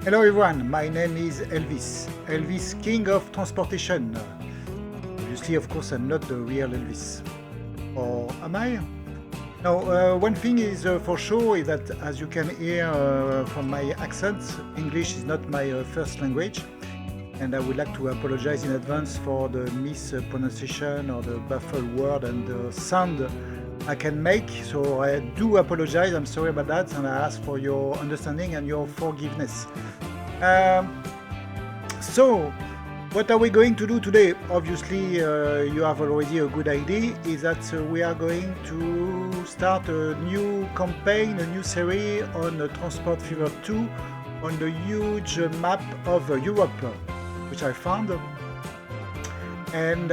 Hello everyone, my name is Elvis. Elvis, king of transportation. Obviously, of course, I'm not the real Elvis. Or am I? No, one thing is for sure is that, as you can hear from my accent, English is not my first language. And I would like to apologize in advance for the mispronunciation or the baffled word and the sound I can make. So I do apologize, I'm sorry about that, and I ask for your understanding and your forgiveness. So, what are we going to do today? Obviously, you have already a good idea, is that we are going to start a new campaign, a new series on Transport Fever 2 on the huge map of Europe, which I found. And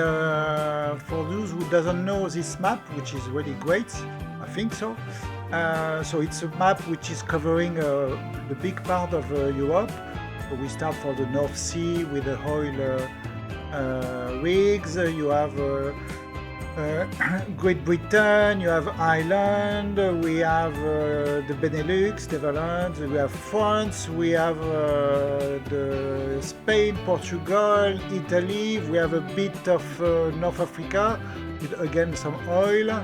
for those who doesn't know this map, which is really great, I think so. So it's a map which is covering the big part of Europe. So we start for the North Sea with the oil rigs. You have Great Britain, you have Ireland, we have the Benelux, Netherlands, we have France, we have the Spain, Portugal, Italy, we have a bit of North Africa with again some oil,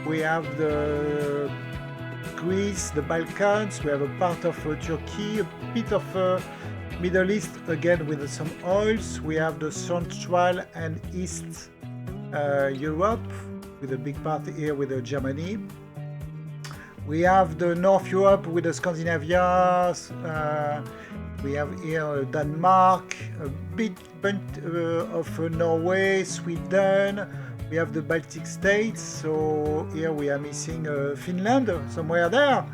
we have the Greece, the Balkans, we have a part of Turkey, a bit of Middle East again with some oils, we have the Central and East Europe, with a big part here with Germany. We have the North Europe with the Scandinavia. We have here Denmark, a bit bunch of Norway, Sweden. We have the Baltic states. So here we are missing Finland somewhere there,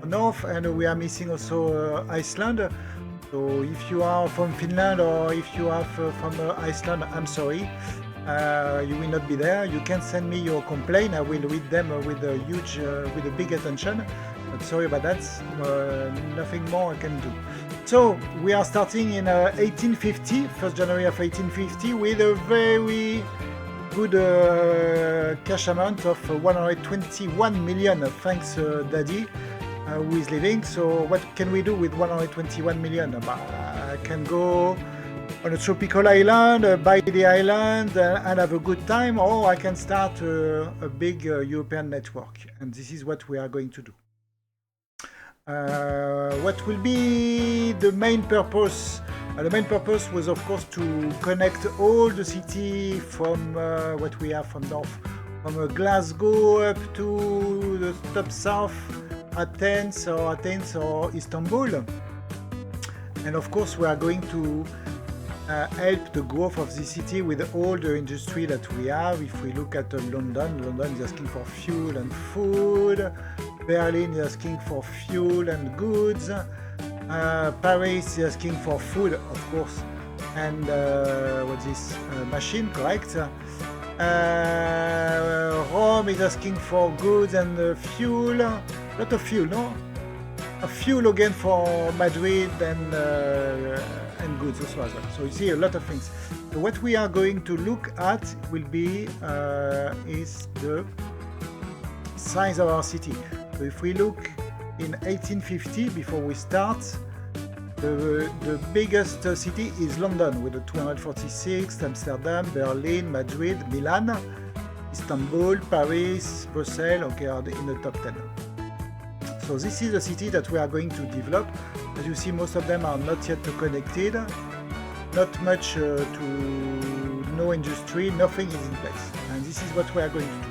north, and we are missing also Iceland. So if you are from Finland or if you are from Iceland, I'm sorry. You will not be there. You can send me your complaint. I will read them with a big attention. But sorry about that. Nothing more I can do. So we are starting in 1850, 1st January of 1850, with a very good cash amount of 121 million. Thanks, Daddy, who is living. So what can we do with 121 million? I can go on a tropical island, buy the island and have a good time, or I can start a big European network. And this is what we are going to do. What will be the main purpose? The main purpose was, of course, to connect all the city from what we have from north, from Glasgow up to the top south, Athens or Istanbul. And of course, we are going to help the growth of the city with all the industry that we have. If we look at London is asking for fuel and food. Berlin is asking for fuel and goods. Paris is asking for food, of course, and what's this? Machine, correct? Rome is asking for goods and fuel. A lot of fuel, no? A fuel again for Madrid and goods also as well. So you see a lot of things. So what we are going to look at will be is the size of our city. So if we look in 1850, before we start, the biggest city is London with the 246, Amsterdam, Berlin, Madrid, Milan, Istanbul, Paris, Brussels, okay, are in the top 10. So this is a city that we are going to develop. As you see, most of them are not yet connected. Not much to no industry, nothing is in place. And this is what we are going to do.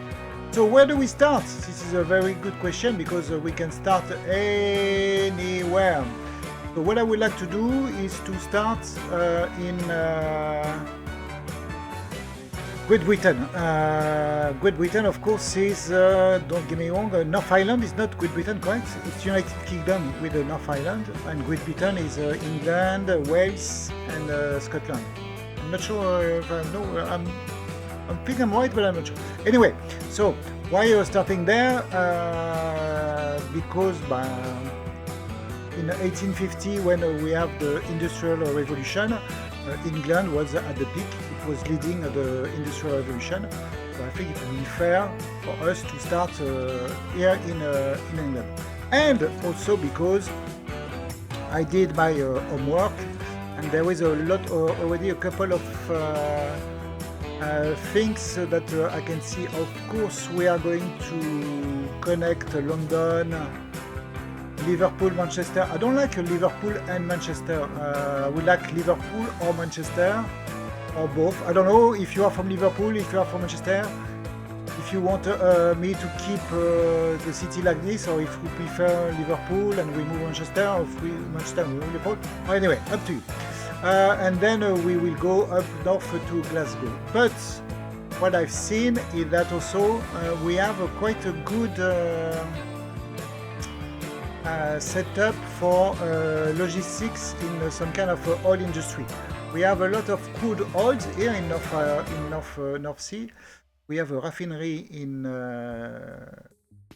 So where do we start? This is a very good question because we can start anywhere. So what I would like to do is to start in Great Britain. Great Britain, of course, is, don't get me wrong, North Ireland is not Great Britain, correct? It's United Kingdom with the North Ireland, and Great Britain is England, Wales, and Scotland. I'm not sure if I know, I think I'm right, but I'm not sure. Anyway, so why are you starting there? Because in 1850, when we have the Industrial Revolution, England was at the peak. It was leading the Industrial Revolution. So I think it would be fair for us to start here in England. And also because I did my homework, and there is a lot already, a couple of things that I can see. Of course, we are going to connect London, Liverpool, Manchester. I don't like Liverpool and Manchester. I would like Liverpool or Manchester, or both. I don't know if you are from Liverpool, if you are from Manchester, if you want me to keep the city like this, or if we prefer Liverpool and we move Manchester, or if we Manchester and we move Liverpool. Anyway, up to you. And then we will go up north to Glasgow. But what I've seen is that also we have quite a good setup for logistics in some kind of oil industry. We have a lot of crude oils here in North Sea. We have a refinery in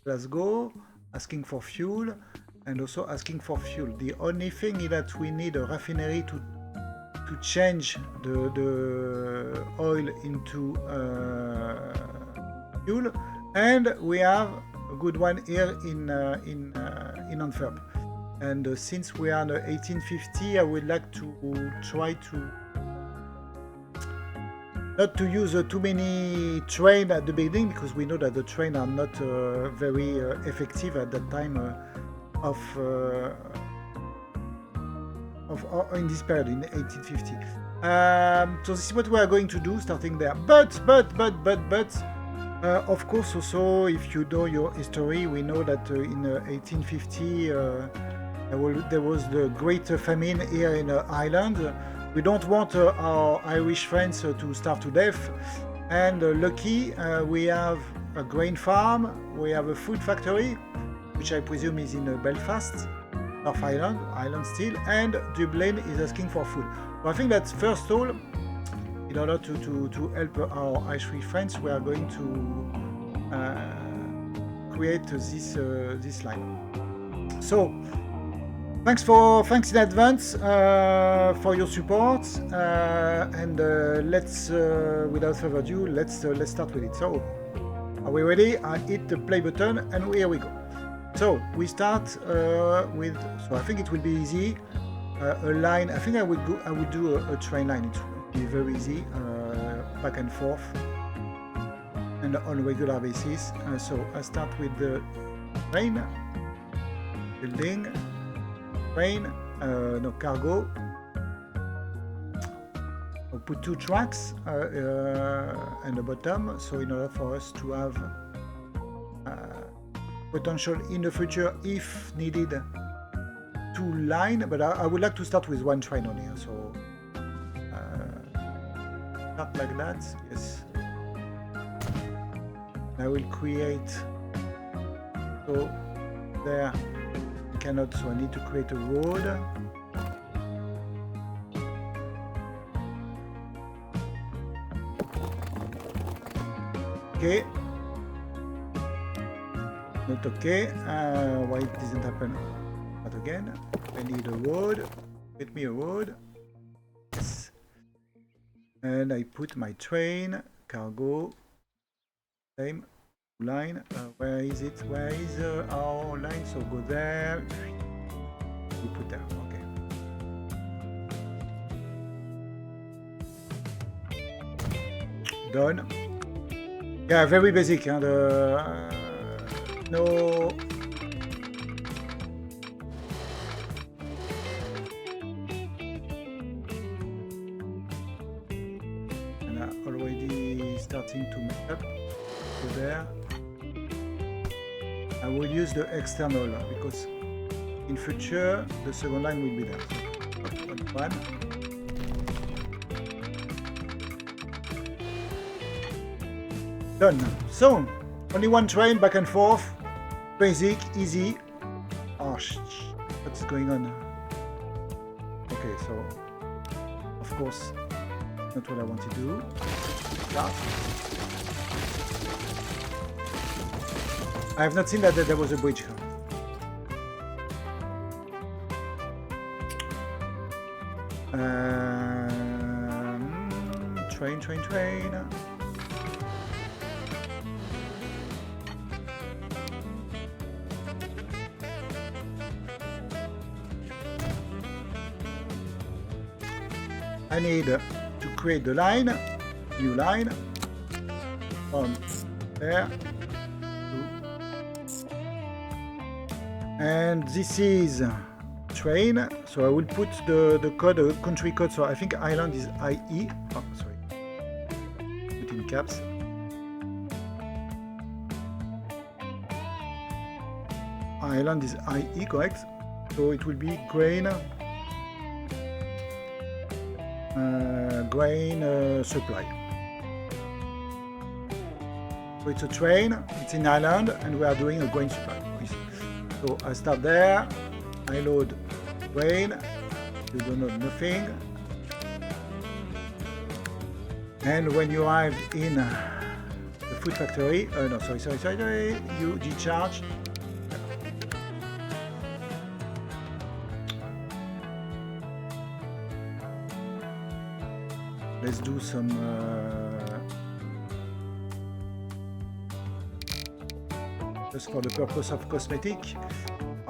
Glasgow asking for fuel and also asking for fuel. The only thing is that we need a refinery to change the oil into fuel, and we have a good one here in Antwerp. And since we are in 1850, I would like to try to not to use too many trains at the beginning, because we know that the trains are not very effective at that time in this period in 1850. So this is what we are going to do starting there. But of course, also if you know your history, we know that in 1850 there was the great famine here in Ireland. We don't want our Irish friends to starve to death, and lucky we have a grain farm, we have a food factory, which I presume is in Belfast, North Ireland still, and Dublin is asking for food. So I think that first of all, in order to help our Irish friends, we are going to create this line. So thanks in advance for your support, and let's without further ado, let's start with it. So are we ready? I hit the play button and here we go. So we start with, so I think it will be easy, a line. I think I would do a train line. It will be very easy, back and forth and on a regular basis. So I start with the train, building, train, no, cargo. I'll put 2 tracks and the bottom, so in order for us to have potential in the future, if needed, 2 lines, but I would like to start with 1 train on here, so start like that, yes. I will create, so there, I cannot, so I need to create a road. Okay. Not okay. Why it doesn't happen? Not again. I need a road. Get me a road. Yes. And I put my train, cargo, same line. Where is it? Where is our line? So go there. We put there. Okay. Done. Yeah, very basic. Huh? No. And I'm already starting to make up. So there. I will use the external because in future the second line will be there. One. Done. So only 1 train back and forth. Basic, easy. Oh, what's going on? Okay, so of course, not what I want to do. Start. I have not seen that there was a bridge. Train. I need to create the line, new line, from there to, and this is train, so I will put the code, country code, so I think island is IE, oh sorry, put in caps. Island is IE, correct? So it will be grain, supply. So it's a train, it's in Ireland, and we are doing a grain supply. So I start there, I load grain, you don't know nothing. And when you arrive in the food factory, no, sorry, you discharge. Let's do some just for the purpose of cosmetic.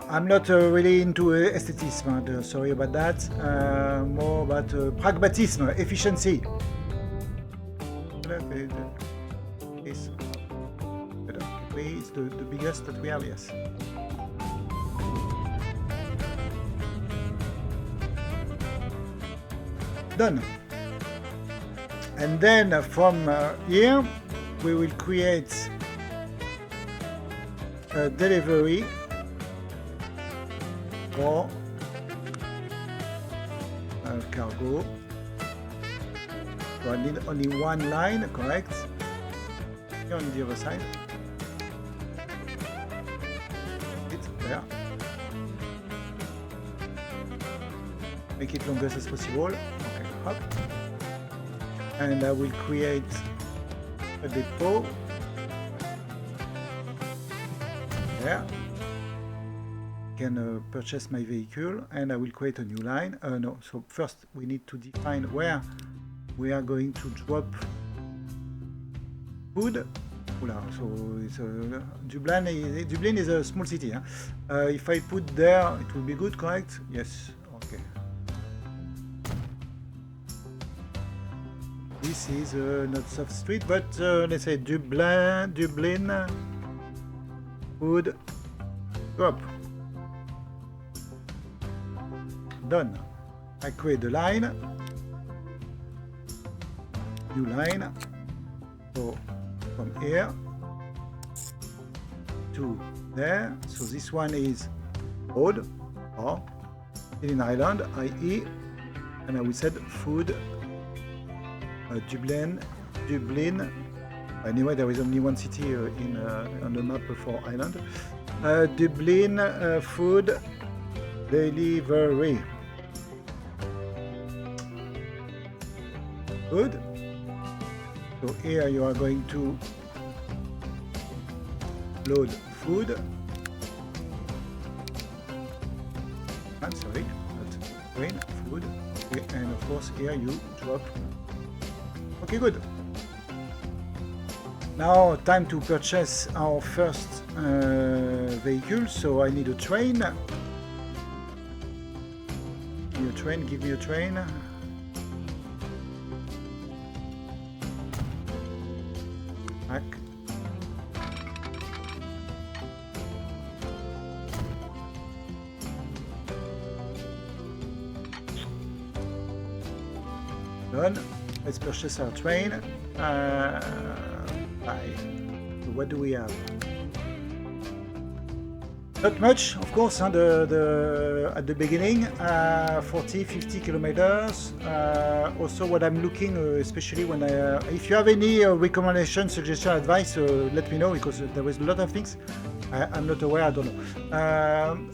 I'm not really into aestheticism, sorry about that. More about pragmatism, efficiency. It's the biggest that we have, yes. Done. And then from here, we will create a delivery for cargo. So I need only one line, correct? Here on the other side. It's there. Make it longest as possible. Okay, hop. And I will create a depot there. Can purchase my vehicle, and I will create a new line. No, so first we need to define where we are going to drop food. So it's Dublin is a small city. Huh? If I put there, it will be good, correct? Yes. Okay. This is not South Street, but let's say Dublin food drop. Done. I create the line, new line. So from here to there. So this one is road or in Ireland, IE, and I will set food. Dublin. Anyway, there is only one city on the map for Ireland. Dublin food delivery. Good. So here you are going to load food. I'm sorry, not grain, food. Okay, and of course here you drop. Okay, good. Now time to purchase our first vehicle. So I need a train. Give me a train. Back. Done. Let's purchase our train. So what do we have? Not much, of course, at the beginning, 40-50 kilometers. Also, what I'm looking, especially when if you have any recommendation, suggestion, advice, let me know, because there is a lot of things I'm not aware. I don't know.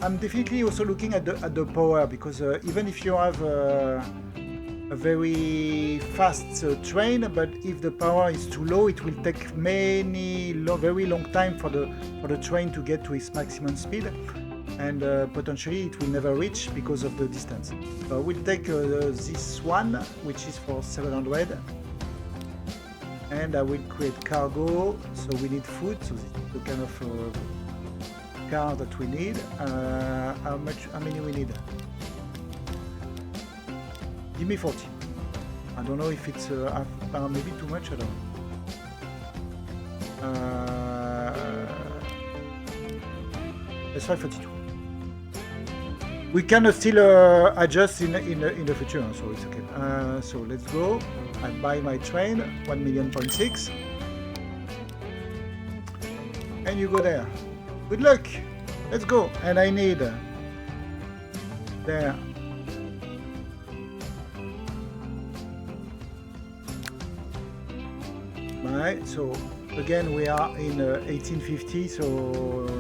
I'm definitely also looking at the power, because even if you have a very fast train, but if the power is too low, it will take very long time for the train to get to its maximum speed, and potentially it will never reach because of the distance. So we'll take this one, which is for 700, and I will create cargo. So we need food, so this is the kind of car that we need. How many we need? Give me 40. I don't know if it's maybe too much. I don't know. Let's try 42. We can still adjust in the future, so it's okay. So let's go. I buy my train, 1,000,000.6. And you go there. Good luck. Let's go. And I need there. Right. So again, we are in 1850, so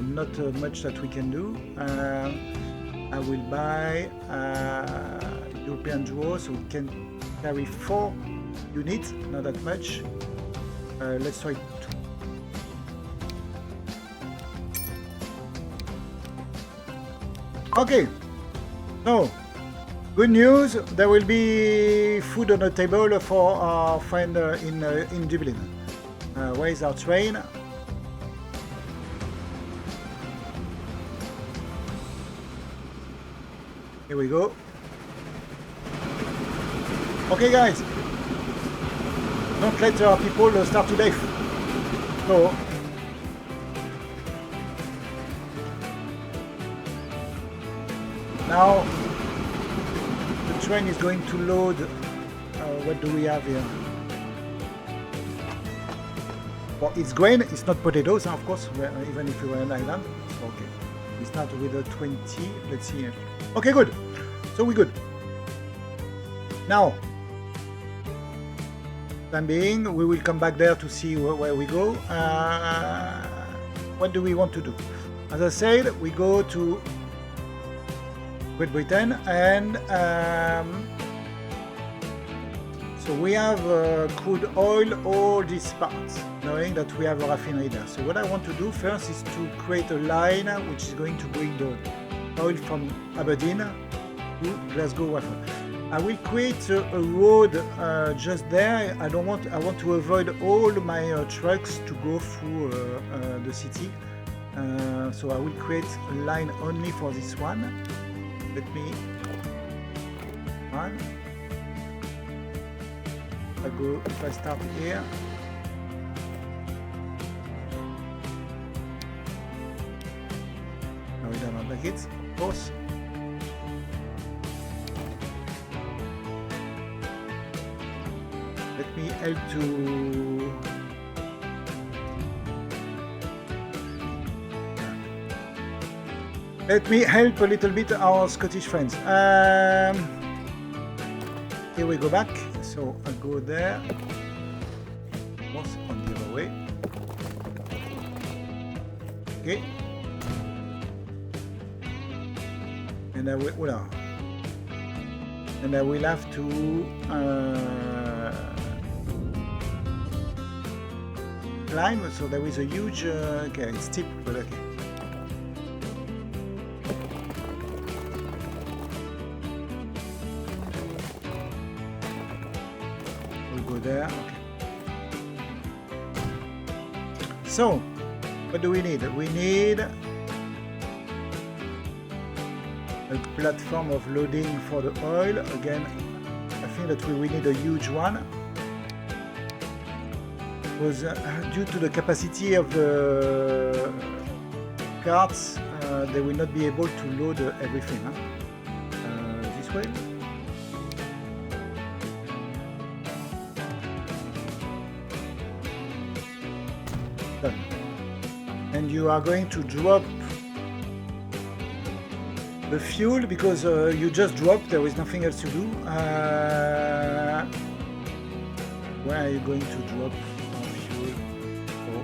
not much that we can do. I will buy European Duo, so we can carry 4 units, not that much. Let's try 2. Okay, so good news, there will be food on the table for our friend in Dublin. Where is our train? Here we go. Okay guys, don't let our people starve to death. So now the train is going to load. What do we have here? Well, it's grain, it's not potatoes, of course, even if we were an island. Okay, we start with a 20. Let's see. Okay, good. So we're good. Now, time being, we will come back there to see where we go. What do we want to do? As I said, we go to Great Britain, and so we have crude oil, all these parts, knowing that we have a refinery there. So what I want to do first is to create a line which is going to bring the oil from Aberdeen to Glasgow water. I will create a road just there. I want to avoid all my trucks to go through the city. So I will create a line only for this one. Let me one. If I start here. No, we don't like it, of course. Let me help to help a little bit our Scottish friends. Here we go back. So I go there. What's on the other way? Okay. And I will have to climb. So there is a huge. Okay, it's steep, but okay. There. Okay. So, what do we need? We need a platform of loading for the oil. Again, I think that we need a huge one because due to the capacity of the carts, they will not be able to load everything. Huh? This way. And you are going to drop the fuel because you just dropped, there is nothing else to do. Where are you going to drop fuel? Oh,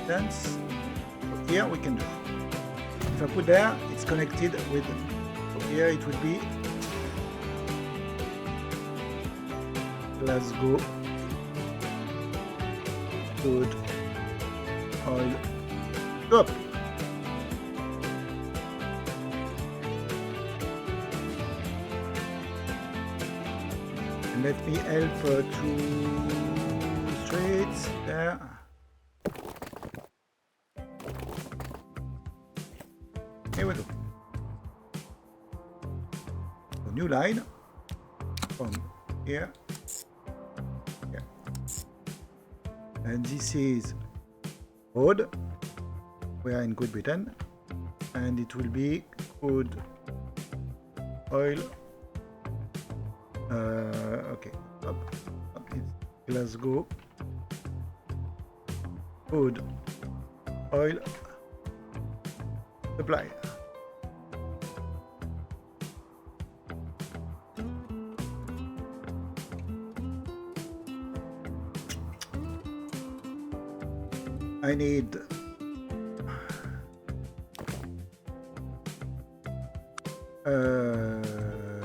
that's here we can do. If I put there, it's connected with. So here it will be Glasgow. Good. Oil up. And let me help to straight there. Here we go. A new line. from here. And this is road. We are in Great Britain, and it will be crude oil. Okay, up. It's Glasgow. Crude oil supply. I need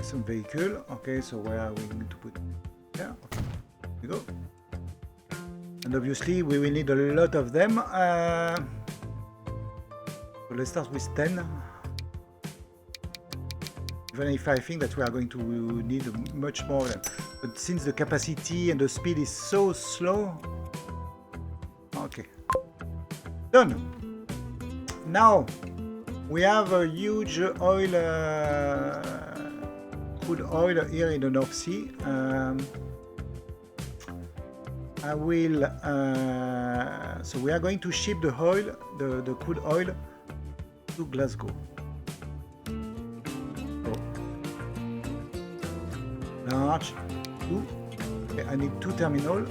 some vehicle. Okay, so where are we going to put? Yeah, okay. Here we go. And obviously we will need a lot of them. So let's start with 10. Even if I think that we are going to need much more of them. But since the capacity and the speed is so slow. Okay. Done. Now we have a huge oil, crude oil here in the North Sea. I will. So we are going to ship the oil, the crude oil, to Glasgow. So, large, 2. Okay, I need 2 terminals.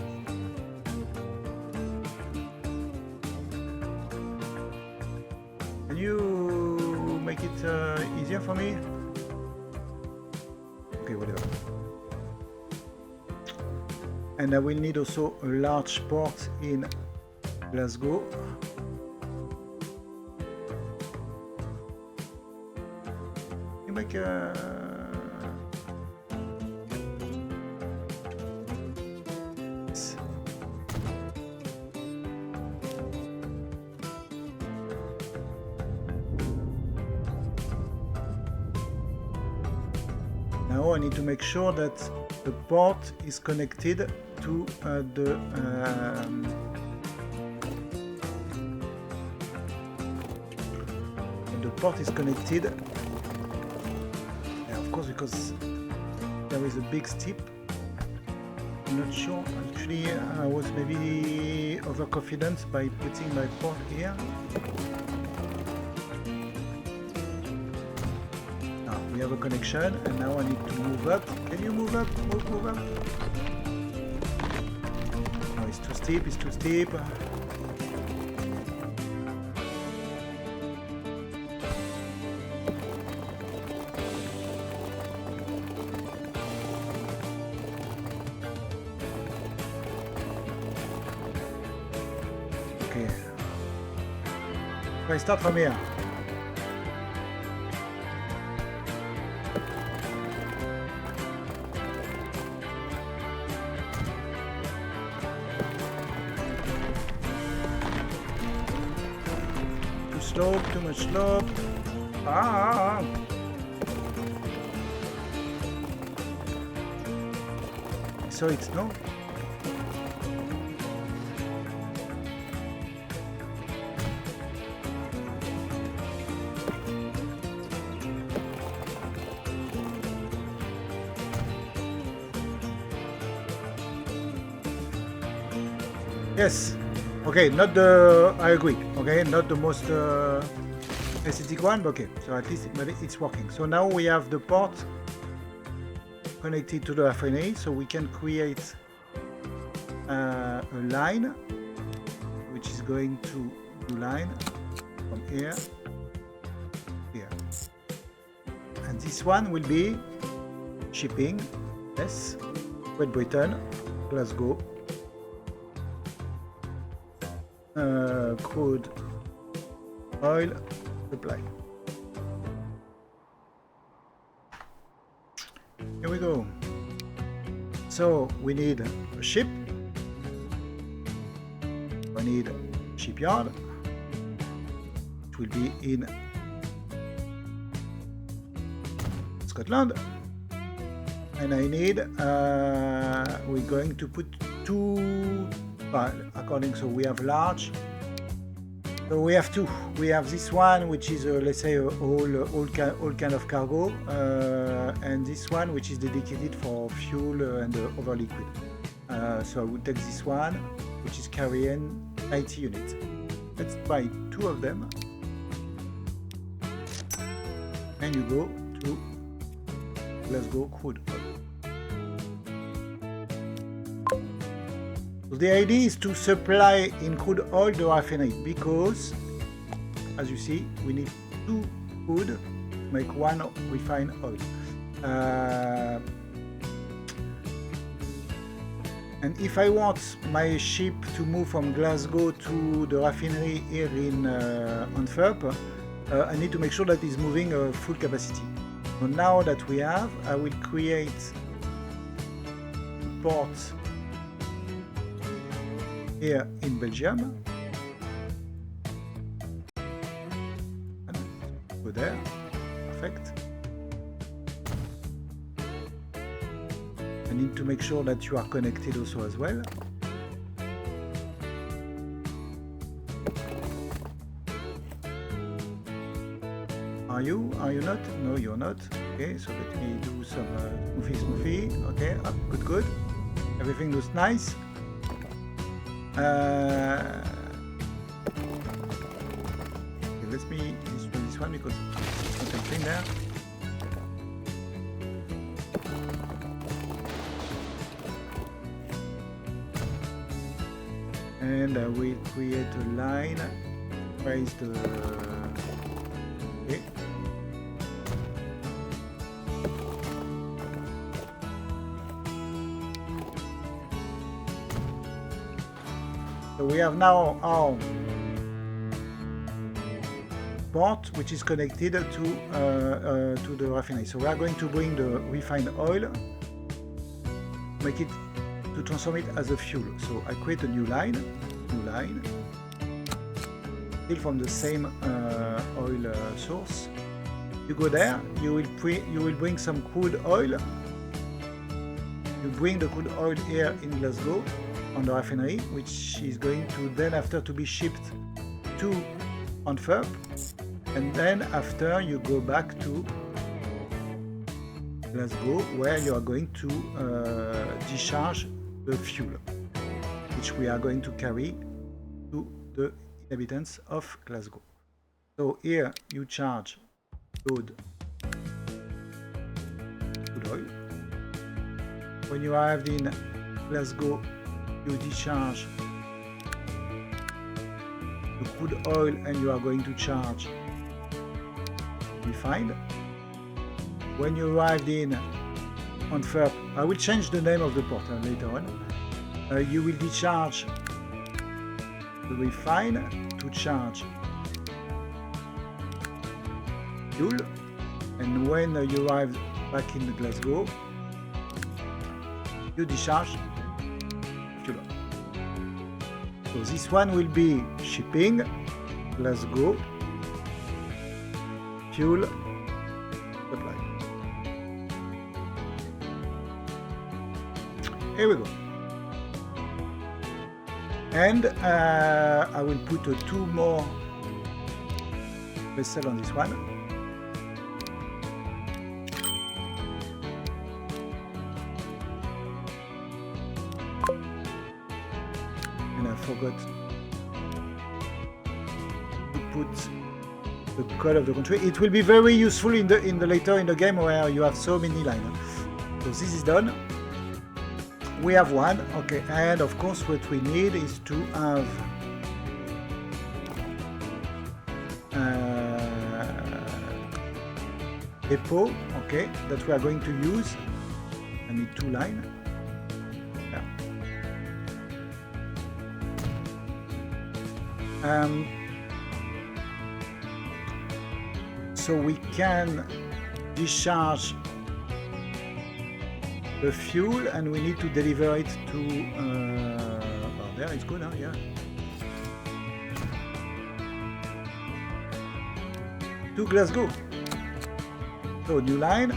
Can you make it easier for me? Okay, whatever. And I will need also a large port in Glasgow. You make a... Now I need to make sure that the port is connected to the port is connected. Yeah, of course, because there is a big steep. I'm not sure. Actually, I was maybe overconfident by putting my port here. We have a connection, and now I need to move up. Can you move up? Move up. No, it's too steep, it's too steep. Okay. So I start from here. Slope, too much slope. So it's no. Yes. Okay, not the. I agree. Okay, not the most aesthetic one, but okay. So at least it's working. So now we have the port connected to the refinery, so we can create a line, which is going to do line from here, here, and this one will be shipping. Yes, Great Britain, Glasgow. Crude oil supply. Here we go. So we need a ship. We need a shipyard. It will be in Scotland. And I need, we're going to put 2, according, so we have large, So we have two. We have this one, which is let's say all kind of cargo, and this one, which is dedicated for fuel and other liquid. So I will take this one, which is carrying 90 units. Let's buy two of them, and you go to Glasgow crude oil. So the idea is to supply in crude oil the refinery, because as you see we need two crude to make one refined oil. And if I want my ship to move from Glasgow to the refinery here in Antwerp, I need to make sure that it's moving full capacity. So now that we have, I will create a port here in Belgium. And go there. Perfect. I need to make sure that you are connected also as well. Are you? Are you not? No, you're not. Okay, so let me do some smoothie. Okay, good. Everything looks nice. Okay, let me destroy this one because it's not something there. And I will create a line. Where is the... Okay. So we have now our port, which is connected to the refinery. So we are going to bring the refined oil, make it to transform it as a fuel. So I create a new line, still from the same oil source. You go there, you will bring some crude oil. You bring the crude oil here in Glasgow on the refinery, which is going to then after to be shipped to Antwerp, and then after you go back to Glasgow, where you are going to discharge the fuel, which we are going to carry to the inhabitants of Glasgow. So here you charge, load crude oil. When you arrived in Glasgow, you discharge the crude oil and you are going to charge refined. When you arrived in Antwerp, I will change the name of the port later on. You will discharge the refined to charge fuel, and when you arrive back in Glasgow, you discharge fuel. So this one will be shipping, Glasgow, fuel, supply. Here we go. And I will put two more vessels on this one. And I forgot to put the code of the country. It will be very useful in the later in the game where you have so many lines. So this is done. We have one, okay, and of course what we need is to have depot, okay, that we are going to use. I need two lines. Yeah. So we can discharge the fuel and we need to deliver it to oh, there it's good, huh? Yeah. To Glasgow. So new line.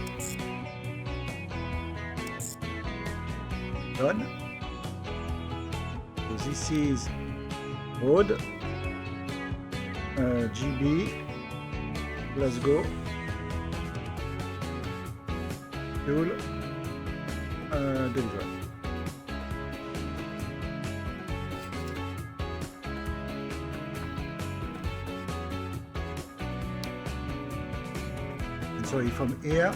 Done. So this is road. GB, Glasgow, fuel, deliver. And so from here,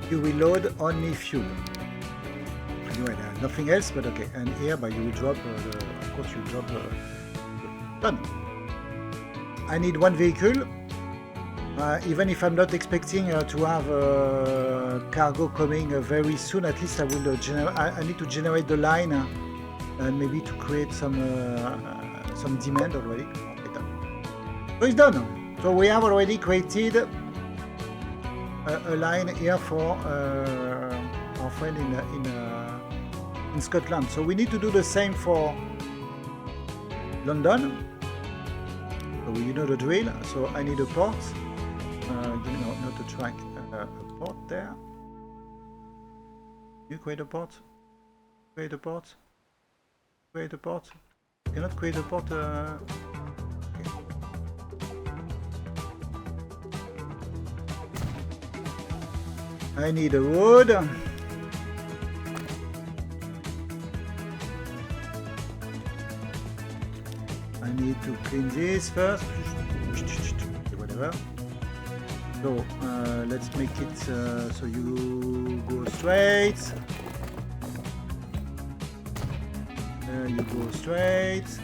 you will load only fuel. Anyway, nothing else, but okay. And here, but you will drop, of course, you drop done. I need one vehicle, even if I'm not expecting to have cargo coming very soon. At least I will. I need to generate the line and maybe to create some demand already. Okay, done. So it's done. So we have already created a line here for our friend in Scotland. So we need to do the same for London. So you know the drill. So I need a port. Not a track, a port there. You create a port. Create a port. Create a port. You cannot create a port. Okay. I need a road. I need to clean this first. Whatever. So let's make it so you go straight. There you go straight.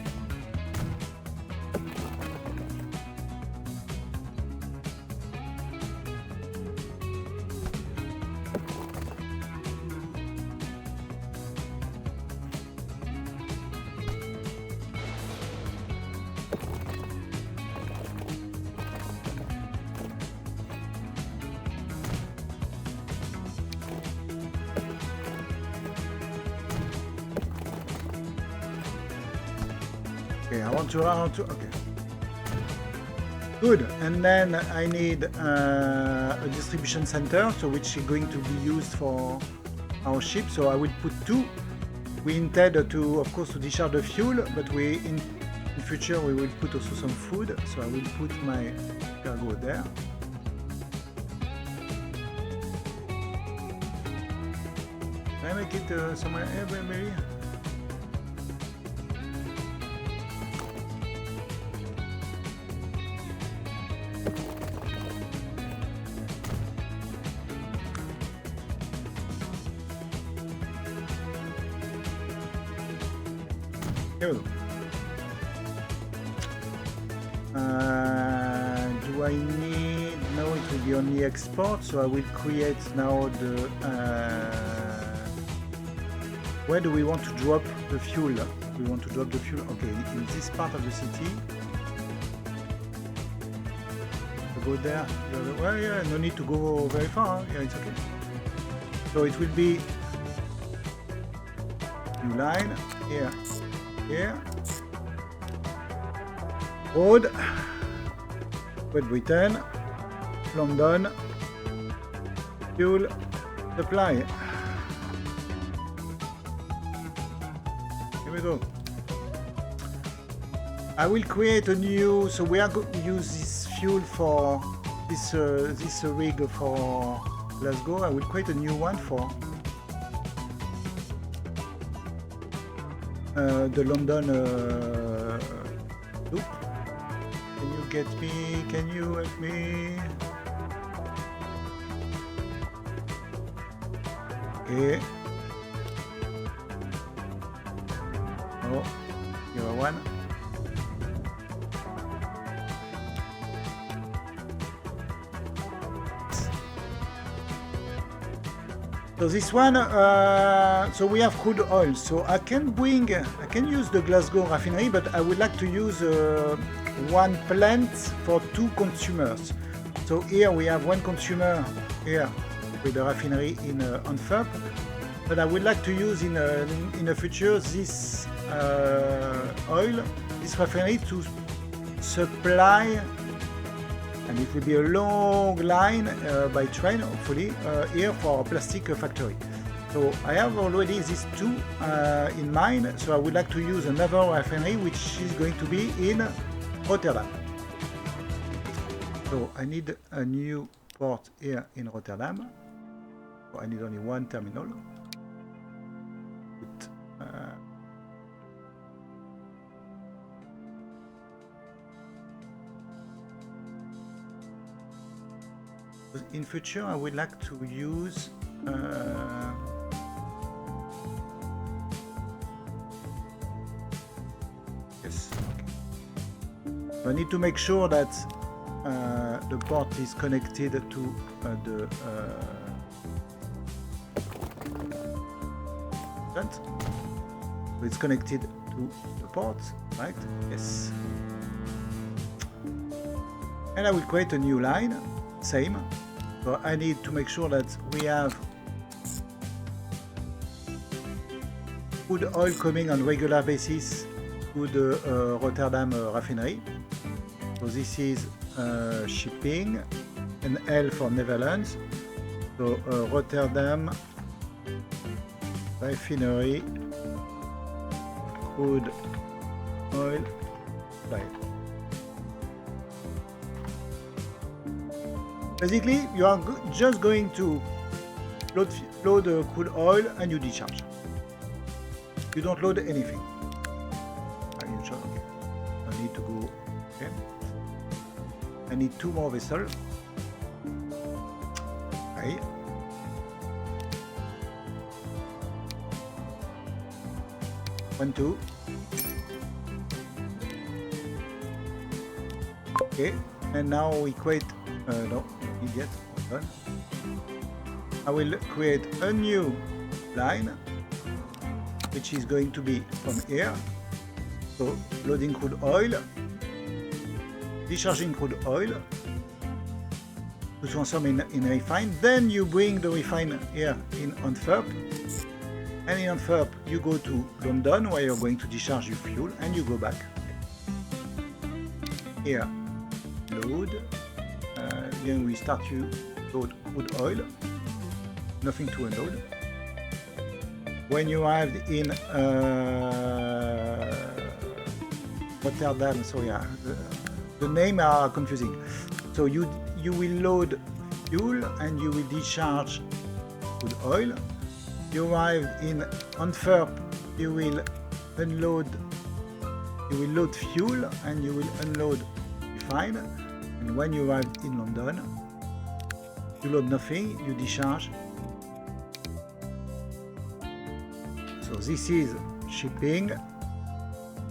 I want to, okay. Good, and then I need a distribution center, so which is going to be used for our ship. So I will put 2. We intend to, of course, to discharge the fuel, but in future we will put also some food. So I will put my cargo there. Can I make it somewhere here, maybe? Do I need, no, it will be only export, so I will create now the where do we want to drop the fuel? We want to drop the fuel, okay, in this part of the city. To go there, well, yeah, no need to go very far, huh? Yeah, it's okay. So it will be new line here. Here, road, Great Britain, London, fuel supply. Here we go. I will create a new. So we are going to use this fuel for this rig for Glasgow. I will create a new one for the London loop. Can you get me? Can you help me? Okay. Oh, you are one. So this one, so we have crude oil. So I can use the Glasgow refinery, but I would like to use one plant for 2 consumers. So here we have one consumer here with the refinery in Antwerp, but I would like to use in the future this oil, this refinery to supply. And it will be a long line by train, hopefully, here for a plastic factory. So I have already these two in mind, so I would like to use another refinery which is going to be in Rotterdam. So I need a new port here in Rotterdam. So I need only one terminal. In future I would like to use yes, okay. So I need to make sure that the port is connected to the plant. So it's connected to the port, right? Yes. And I will create a new line, same. So I need to make sure that we have crude oil coming on regular basis to the Rotterdam refinery. So this is shipping, and L for Netherlands. So Rotterdam refinery crude oil supply. Basically, you are just going to load crude oil and you discharge. You don't load anything. Okay. I need to go. Okay. I need 2 more vessels. Okay. One, 2. Okay. And now we create. No, not yet. Done. I will create a new line, which is going to be from here. So loading crude oil, discharging crude oil to transform in refine. Then you bring the refine here in Antwerp, and in Antwerp you go to London where you're going to discharge your fuel, and you go back. Here, load. Then we start to load crude oil. Nothing to unload. When you arrive in Rotterdam, so yeah, the names are confusing. So you will load fuel and you will discharge crude oil. You arrive in Antwerp, you will unload. You will load fuel and you will unload refine. And when you arrive in London, you load nothing, you discharge. So this is shipping,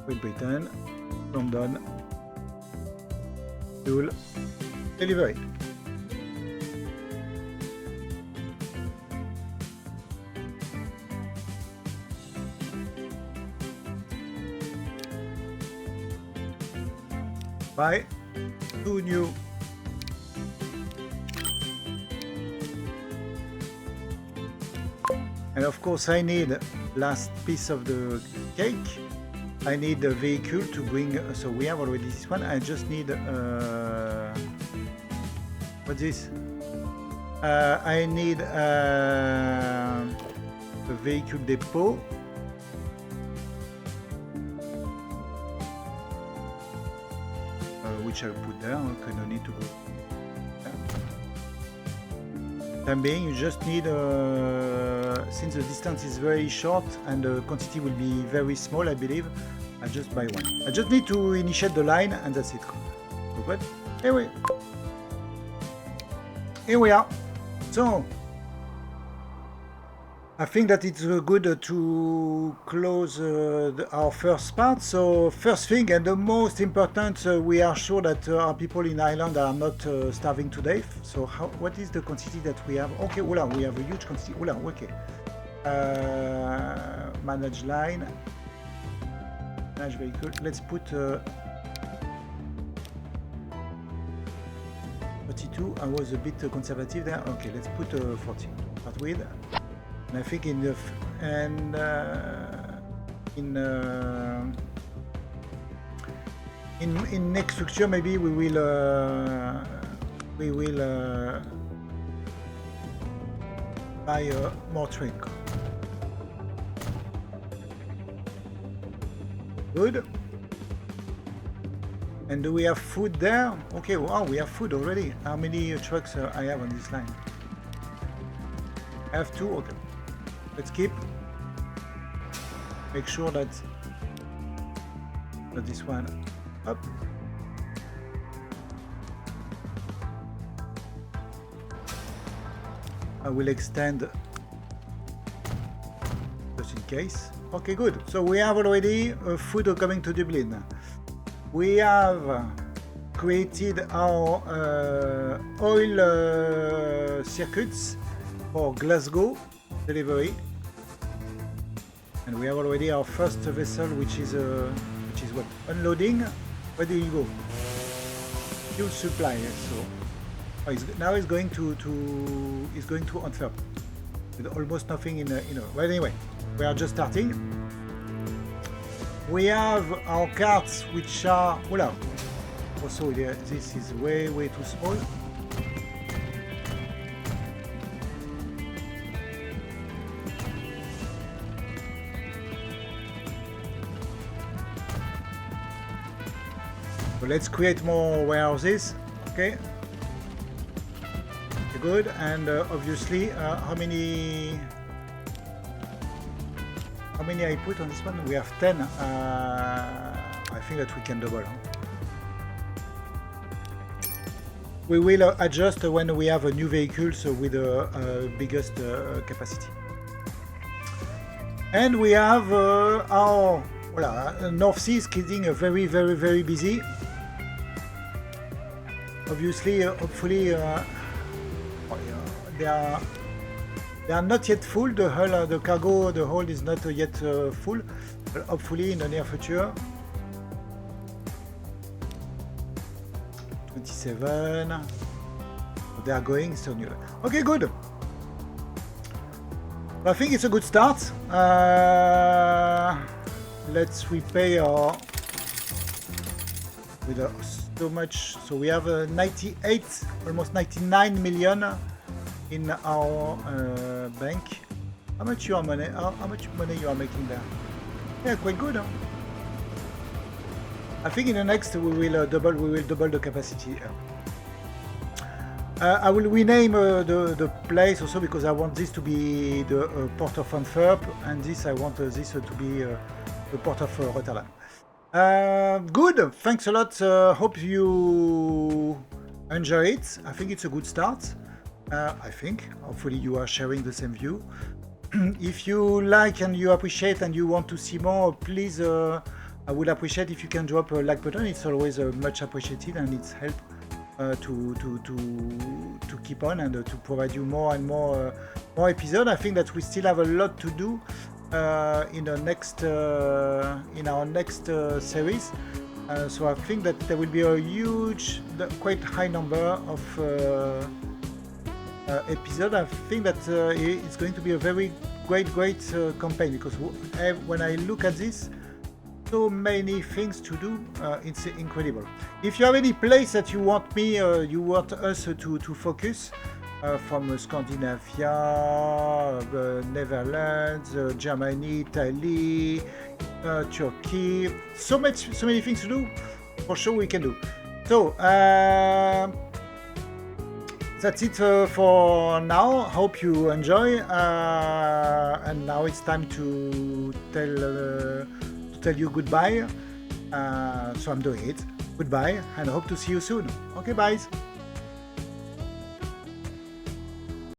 Great Britain, London, fuel, delivery. Bye. 2 new. And of course I need last piece of the cake. I need a vehicle to bring, so we have already this one. I just need what's this? I need a vehicle depot. Which I'll put there. Okay, no need to go there. Time being, you just need, since the distance is very short and the quantity will be very small, I believe, I'll just buy one. I just need to initiate the line and that's it. But anyway, here we are. So I think that it's good to close our first part. So first thing and the most important, we are sure that our people in Ireland are not starving to death. So what is the quantity that we have? Okay, Oula, we have a huge quantity. Oula, okay. Manage line, manage vehicle. Let's put 32. I was a bit conservative there. Okay, let's put 40. Start with. And I think in the in next structure maybe we will buy more train car. Good. And do we have food there? Okay, wow, we have food already. How many trucks I have on this line? I have 2, okay. Let's keep. Make sure that this one up. I will extend just in case. Okay, good. So we have already food coming to Dublin. We have created our oil circuits for Glasgow delivery, and we have already our first vessel, which is what, unloading. Where do you go? Fuel supply. So now it's going to Antwerp with almost nothing in. But anyway, we are just starting. We have our carts, which are also this is way too small. So let's create more warehouses. Okay. Good. And obviously, how many I put on this one? We have 10. I think that we can double. We will adjust when we have a new vehicle, so with the biggest capacity. And we have our North Sea is getting very busy. Obviously, hopefully, they are not yet full. The hull, the cargo, the hold is not yet full. But hopefully, in the near future. 27. They are going so new. Okay, good. I think it's a good start. Let's repay our with so much. So we have 98, almost 99 million in our bank. How much money you are making there? Yeah, quite good. Huh? I think in the next we will double the capacity. I will rename the place also because I want this to be the port of Antwerp, and this I want this to be the port of Rotterdam. Good, thanks a lot. Hope you enjoy it. I think it's a good start. I think hopefully you are sharing the same view. If you like and you appreciate and you want to see more, please I would appreciate if you can drop a like button. It's always much appreciated, and it's help to keep on and to provide you more and more episodes. I think that we still have a lot to do in our next series. So I think that there will be a quite high number of episodes. I think that it's going to be a very great campaign, because when I look at this, so many things to do. It's incredible. If you have any place that you want us to focus, from Scandinavia, the Netherlands, Germany, Italy, Turkey, so many things to do. For sure, we can do. So that's it for now. Hope you enjoy. And now it's time to tell you goodbye. So I'm doing it. Goodbye, and hope to see you soon. Okay, bye.